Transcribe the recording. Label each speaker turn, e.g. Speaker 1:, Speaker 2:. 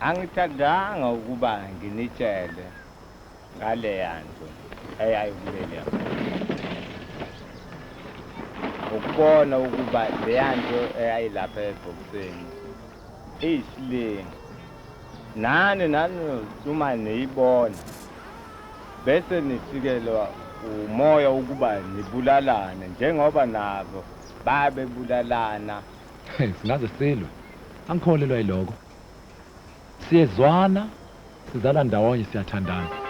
Speaker 1: Angithandanga ukuba nginitshele ngaleya nto eyayikuleliya. Ukubona ukuba leya nto eyayilapha ebhokisini iyisilinga. Nani uma niyibona bese nifikelwa umoya ukuba nibulalane njengoba nabo babebulalana.
Speaker 2: Singaze silwe. Angikholelwa yiloko. Siyezwana, sizala ndawonye, siyathandana.